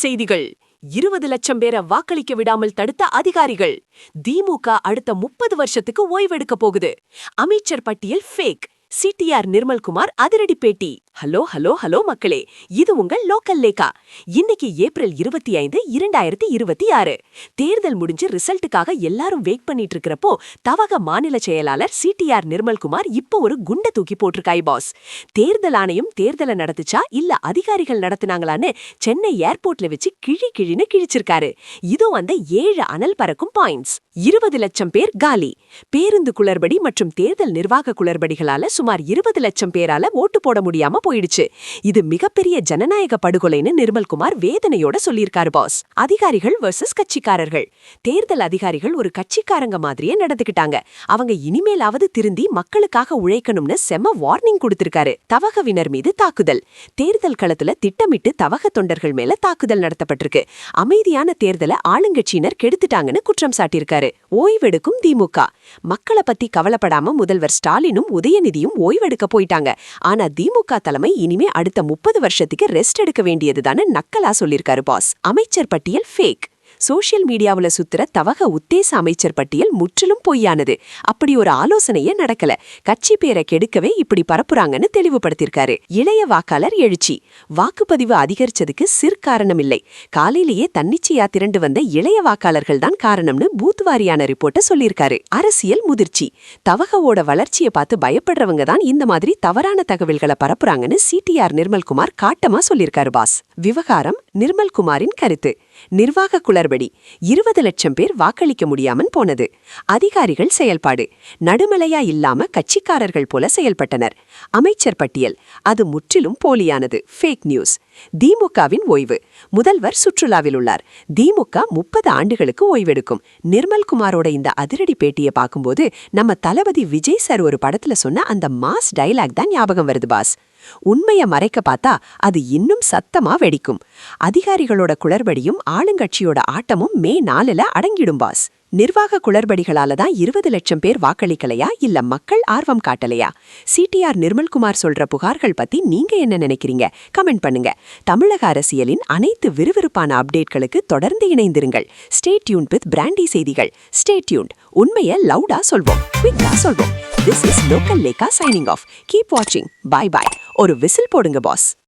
செய்திகள். 20 லட்சம் பேரை வாக்களிக்க விடாமல் தடுத்த அதிகாரிகள். திமுக அடுத்த 30 வருஷத்துக்கு ஓய்வெடுக்க போகுது. அமைச்சர் பட்டியல் ஃபேக். சிடிஆர் நிர்மல்குமார் அதிரடி பேட்டி. ஹலோ ஹலோ ஹலோ மக்களே, இது உங்கள் லோக்கல் லேக்கா. இன்னைக்கு ஏப்ரல் 25, 2026. தேர்தல் முடிஞ்சு ரிசல்ட்டுக்காக எல்லாரும் வெயிட் பண்ணிட்டு இருக்கிறப்போ தவக மாநில செயலாளர் சிடிஆர் நிர்மல்குமார் இப்போ ஒரு குண்டை தூக்கி போட்டிருக்காய் பாஸ். தேர்தல் ஆணையம் தேர்தலை நடத்துச்சா இல்ல அதிகாரிகள் நடத்தினாங்களான்னு சென்னை ஏர்போர்ட்ல வச்சு கிழின்னு கிழிச்சிருக்காரு. இதோ அந்த 7 அனல் பறக்கும் பாயிண்ட்ஸ். 20 லட்சம் பேர் காலி. பேருந்து குளறுபடி மற்றும் தேர்தல் நிர்வாக குளறுபடிகளால சுமார் 20 லட்சம் பேரால ஓட்டு போட முடியாம போயிடுச்சு. இது மிகப்பெரிய ஜனநாயக படுகொலைன்னு நிர்மல்குமார் வேதனையோட சொல்லியிருக்காரு பாஸ். அதிகாரிகள் வர்சஸ் கட்சிக்காரர்கள். தேர்தல் அதிகாரிகள் ஒரு கட்சிக்காரங்க மாதிரியே நடந்துக்கிட்டாங்க. அவங்க இனிமேலாவது திருந்தி மக்களுக்காக உழைக்கணும்னு செம வார்னிங் கொடுத்திருக்காரு. தவகவினர் மீது தாக்குதல். தேர்தல் களத்துல திட்டமிட்டு தவக தொண்டர்கள் மேல தாக்குதல் நடத்தப்பட்டிருக்கு. அமைதியான தேர்தலை ஆளுங்கட்சியினர் கெடுத்துட்டாங்கன்னு குற்றம் சாட்டியிருக்காரு. ஓய்வெடுக்கும் திமுக. மக்களை பத்தி கவலைப்படாம முதல்வர் ஸ்டாலினும் உதயநிதியும் ஓய்வெடுக்க போயிட்டாங்க. ஆனா திமுக தலைமை இனிமே அடுத்த 30 வருஷத்துக்கு ரெஸ்ட் எடுக்க வேண்டியதுதான்னு நக்கலா சொல்லிருக்காரு பாஸ். அமைச்சர் பட்டியல் ஃபேக். சோஷியல் மீடியாவுல சுத்துற தவக உத்தேச அமைச்சர் பட்டியல் முற்றிலும் பொய்யானது. அப்படி ஒரு ஆலோசனையே நடக்கல. கட்சி பேரை கெடுக்கவே இப்படி பரப்புறாங்கன்னு தெளிவுபடுத்திருக்காரு. இளைய வாக்காளர் எழுச்சி. வாக்குப்பதிவு அதிகரிச்சதுக்கு காரணம் இல்லை. காலையிலேயே தன்னிச்சையா திரண்டு வந்த இளைய வாக்காளர்கள் தான் காரணம்னு பூத் வாரியான ரிப்போர்ட்ட சொல்லியிருக்காரு. அரசியல் முதிர்ச்சி. தவகவோட வளர்ச்சியை பார்த்து பயப்படுறவங்க தான் இந்த மாதிரி தவறான தகவல்களை பரப்புறாங்கன்னு சிடிஆர் நிர்மல்குமார் காட்டமா சொல்லியிருக்காரு பாஸ். விவகாரம் நிர்மல்குமாரின் கருத்து. நிர்வாக குளறுபடி. 20 லட்சம் பேர் வாக்களிக்க முடியாமன் போனது. அதிகாரிகள் செயல்பாடு. நடுமலையா இல்லாம கட்சிக்காரர்கள் போல செயல்பட்டனர். அமைச்சர் பட்டியல். அது முற்றிலும் போலியானது. Fake news. திமுகவின் ஓய்வு. முதல்வர் சுற்றுலாவில் உள்ளார். திமுக 30 ஆண்டுகளுக்கு ஓய்வெடுக்கும். நிர்மல்குமாரோட இந்த அதிரடி பேட்டியை பார்க்கும்போது நம்ம தளபதி விஜய் சார் ஒரு படத்துல சொன்ன அந்த மாஸ் டைலாக் தான் ஞாபகம் வருது பாஸ். உண்மையை மறைக்க பார்த்தா அது இன்னும் சத்தமா வெடிக்கும். அதிகாரிகளோட குளறுபடியும் ஆளுங்கட்சியோட ஆட்டமும் மே 4 அடங்கிடும் பாஸ். நிர்வாக குளறுபடிகளால தான் 20 லட்சம் பேர் வாக்களிக்கலையா இல்ல மக்கள் ஆர்வம் காட்டலையா? சிடிஆர் நிர்மல்குமார் சொல்ற புகார்கள் பத்தி நீங்க என்ன நினைக்கிறீங்க? கமெண்ட் பண்ணுங்க. தமிழக அரசியலின் அனைத்து விறுவிறுப்பான அப்டேட்களுக்கு தொடர்ந்து இணைந்திருங்கள். ஸ்டே டியூன்ட் வித் பிராண்டி செய்திகள். Stay tuned. உண்மையை லவுடா சொல்வோம், குயிக்கா சொல்வோம். This is Local Leka signing off. Keep watching. Bye bye. ஒரு விசில் போடுங்க பாஸ்.